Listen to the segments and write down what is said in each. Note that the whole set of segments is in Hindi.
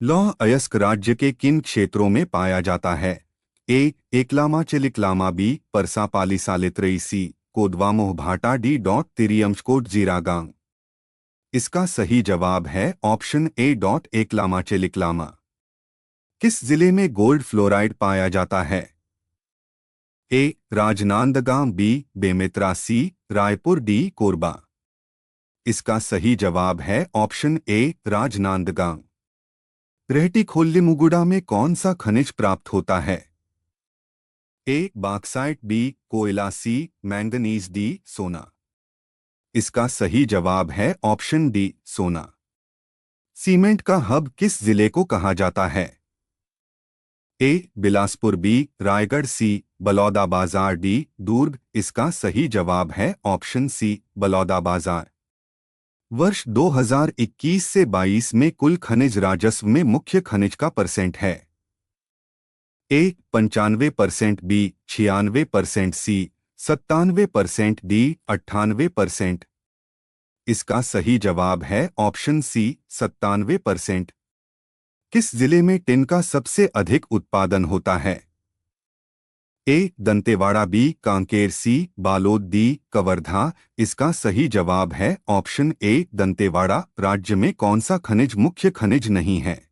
लौह अयस्क राज्य के किन क्षेत्रों में पाया जाता है? ए. एकलामा चिलिकलामा, बी. परसापाली सी. कोदवामोह भाटा, डी. तिरियमस्कोट जीरागांग। इसका सही जवाब है ऑप्शन ए. एकलामा चिलिकलामा। किस जिले में गोल्ड फ्लोराइड पाया जाता है? ए. राजनांदगांव, बी. बेमेतरा, सी. रायपुर, डी. कोरबा। इसका सही जवाब है ऑप्शन ए. राजनांदगांव। रेहटीखोल्लीमुगुडा में कौन सा खनिज प्राप्त होता है? ए. Bauxite, B. कोयला, सी. Manganese, D. सोना। इसका सही जवाब है ऑप्शन डी. सोना। सीमेंट का हब किस जिले को कहा जाता है? A. Bilaspur, B. Raigarh, C. Balodabazar, D. Durg. इसका सही जवाब है ऑप्शन सी. बलौदाबाजार। वर्ष 2021 से 22 में कुल खनिज राजस्व में मुख्य खनिज का परसेंट है? ए. 95%, बी. 96%, सी. 97%, डी. 98%। इसका सही जवाब है ऑप्शन सी. 97%। किस जिले में टिन का सबसे अधिक उत्पादन होता है? ए. दंतेवाड़ा, बी. कांकेर, सी. बालोद, डी. कवर्धा। इसका सही जवाब है ऑप्शन ए. दंतेवाड़ा। राज्य में कौन सा खनिज मुख्य खनिज नहीं है?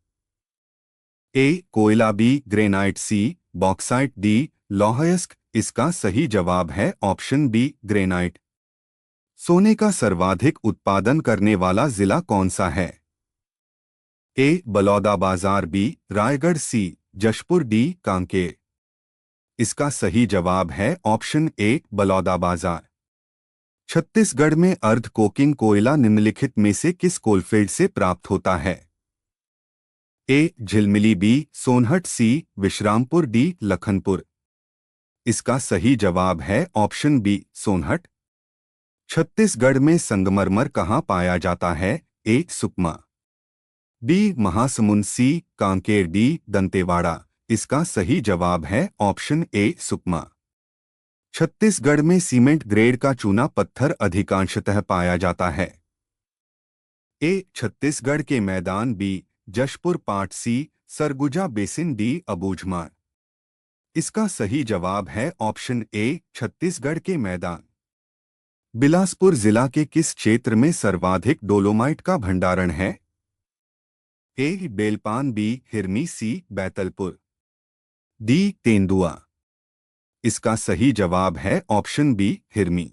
ए. कोयला, B. Granite, C. Bauxite, D. लौह अयस्क। इसका सही जवाब है ऑप्शन बी. ग्रेनाइट। सोने का सर्वाधिक उत्पादन करने वाला जिला कौन सा है? ए. बलौदाबाजार, बी. रायगढ़, सी. जशपुर, डी. कांकेर। इसका सही जवाब है ऑप्शन ए. बलौदाबाजार। छत्तीसगढ़ में अर्ध कोकिंग कोयला निम्नलिखित में से किस कोलफील्ड से प्राप्त होता है? ए. झिलमिली, बी. सोनहट, सी. विश्रामपुर, डी. लखनपुर। इसका सही जवाब है ऑप्शन बी. सोनहट। छत्तीसगढ़ में संगमरमर कहाँ पाया जाता है? ए. सुकमा, बी. महासमुंद, सी. कांकेर, डी. दंतेवाड़ा। इसका सही जवाब है ऑप्शन ए. सुकमा। छत्तीसगढ़ में सीमेंट ग्रेड का चूना पत्थर अधिकांशतः पाया जाता है? ए. छत्तीसगढ़ के मैदान, B. Jashpur Pat, C. Surguja basin, D. Abujhmar. इसका सही जवाब है ऑप्शन ए. छत्तीसगढ़ के मैदान। बिलासपुर जिला के किस क्षेत्र में सर्वाधिक डोलोमाइट का भंडारण है? ए. बेलपान, बी. हिरनी, सी. बैतलपुर, डी. तेंदुआ। इसका सही जवाब है ऑप्शन बी. हिरमी।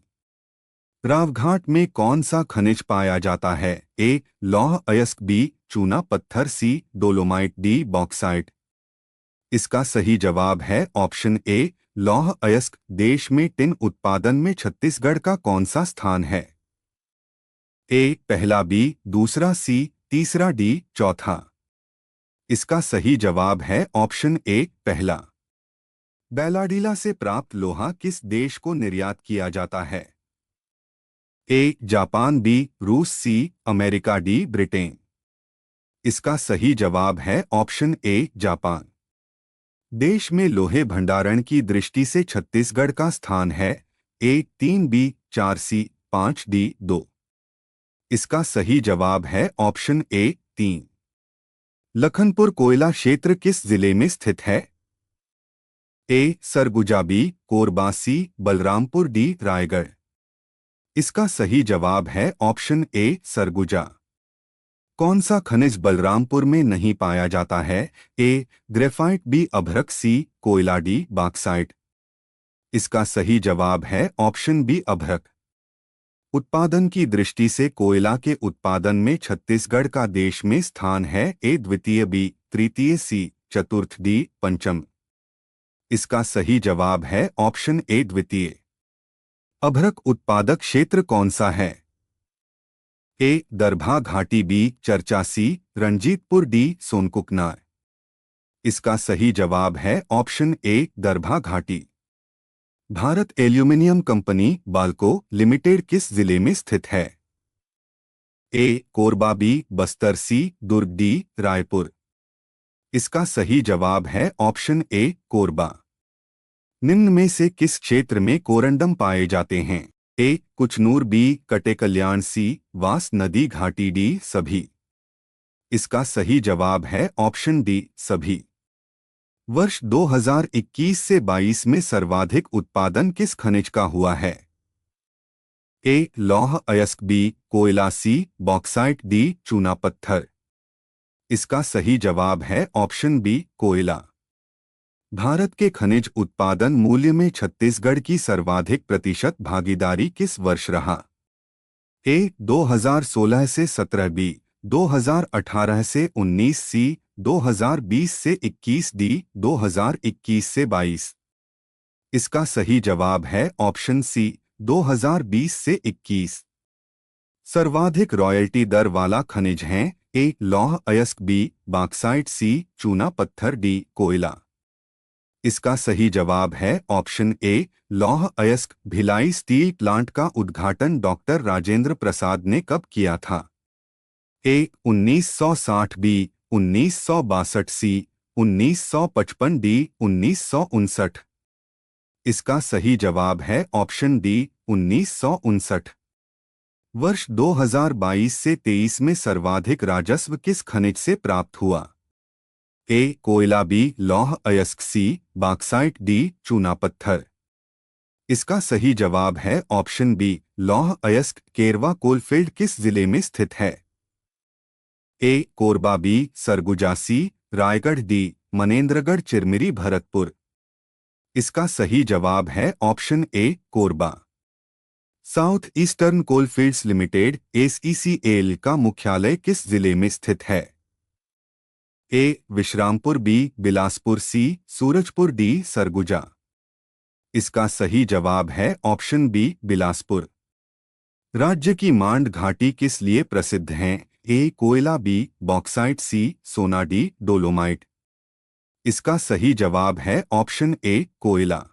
रावघाट में कौन सा खनिज पाया जाता है? ए. लौह अयस्क, बी. चूना पत्थर, सी. Dolomite, D. बॉक्साइट। इसका सही जवाब है ऑप्शन ए. लौह अयस्क। देश में टिन उत्पादन में छत्तीसगढ़ का कौन सा स्थान है? ए. पहला, बी. दूसरा, सी. तीसरा, डी. चौथा। इसका सही जवाब है ऑप्शन ए. पहला। बैलाडीला से प्राप्त लोहा किस देश को निर्यात किया जाता है? ए. Japan, B. रूस, सी. America, D. ब्रिटेन। इसका सही जवाब है ऑप्शन ए. जापान। देश में लोहे भंडारण की दृष्टि से छत्तीसगढ़ का स्थान है? ए. 3, बी. 4, सी. 5, डी. 2। इसका सही जवाब है ऑप्शन ए. 3। लखनपुर कोयला क्षेत्र किस जिले में स्थित है? ए. सरगुजा, बी. कोरबा, सी. बलरामपुर, डी. रायगढ़। इसका सही जवाब है ऑप्शन ए. सरगुजा। कौन सा खनिज बलरामपुर में नहीं पाया जाता है? ए. Graphite, B. अभ्रक, सी. कोयला, डी. बॉक्साइट। इसका सही जवाब है ऑप्शन बी. अभ्रक। उत्पादन की दृष्टि से कोयला के उत्पादन में छत्तीसगढ़ का देश में स्थान है? ए. द्वितीय, बी. तृतीय, सी. चतुर्थ, डी. पंचम। इसका सही जवाब है ऑप्शन ए. द्वितीय। अभ्रक उत्पादक क्षेत्र कौन सा है? ए. दरभा घाटी, बी. चर्चा, सी. रंजीतपुर, डी. सोनकुकनार। इसका सही जवाब है ऑप्शन ए. दरभा घाटी। Bharat aluminium company BALCO limited किस जिले में स्थित है? A. Korba, B. Bastar, C. Durg, D. Raipur. इसका सही जवाब है ऑप्शन ए. कोरबा। निम्न में से किस क्षेत्र में कोरंडम पाए जाते हैं? ए. कुचनूर, बी. कटेकल्याण, सी. वास नदी घाटी, डी. सभी। इसका सही जवाब है ऑप्शन डी सभी। वर्ष 2021 से 22 में सर्वाधिक उत्पादन किस खनिज का हुआ है? ए लौह अयस्क, बी कोयला, सी बॉक्साइट, डी चूना पत्थर। इसका सही जवाब है ऑप्शन बी कोयला। भारत के खनिज उत्पादन मूल्य में छत्तीसगढ़ की सर्वाधिक प्रतिशत भागीदारी किस वर्ष रहा? ए 2016 से 17, बी 2018 से 19, सी 2020 से 21, डी 2021 से 22। इसका सही जवाब है ऑप्शन सी 2020 से 21। सर्वाधिक रॉयल्टी दर वाला खनिज है? ए लौह अयस्क, बी बॉक्साइट, सी चूना पत्थर, डी कोयला। इसका सही जवाब है ऑप्शन ए लौह अयस्क। भिलाई स्टील प्लांट का उद्घाटन डॉक्टर राजेंद्र प्रसाद ने कब किया था? ए 1960, बी 1962, सी 1955, डी 1959। इसका सही जवाब है ऑप्शन डी 1959। वर्ष 2022 से 23 में सर्वाधिक राजस्व किस खनिज से प्राप्त हुआ? ए कोयला, बी लौह अयस्क, सी बॉक्साइट, डी चूना पत्थर। इसका सही जवाब है ऑप्शन बी लौह अयस्क। केरवा कोलफील्ड किस जिले में स्थित है? A Korba, B Surguja, C Raigarh, D Manendragarh, Chirmiri, Bharatpur. इसका सही जवाब है option A Korba. South eastern coalfields limited (SECL) का मुख्यालय किस जिले में स्थित है? ए विश्रामपुर, बी बिलासपुर, सी सूरजपुर, डी सरगुजा। इसका सही जवाब है ऑप्शन बी बिलासपुर। राज्य की मांड घाटी किस लिए प्रसिद्ध है? ए कोयला, बी बॉक्साइट, सी सोना, डी डोलोमाइट। इसका सही जवाब है ऑप्शन ए कोयला।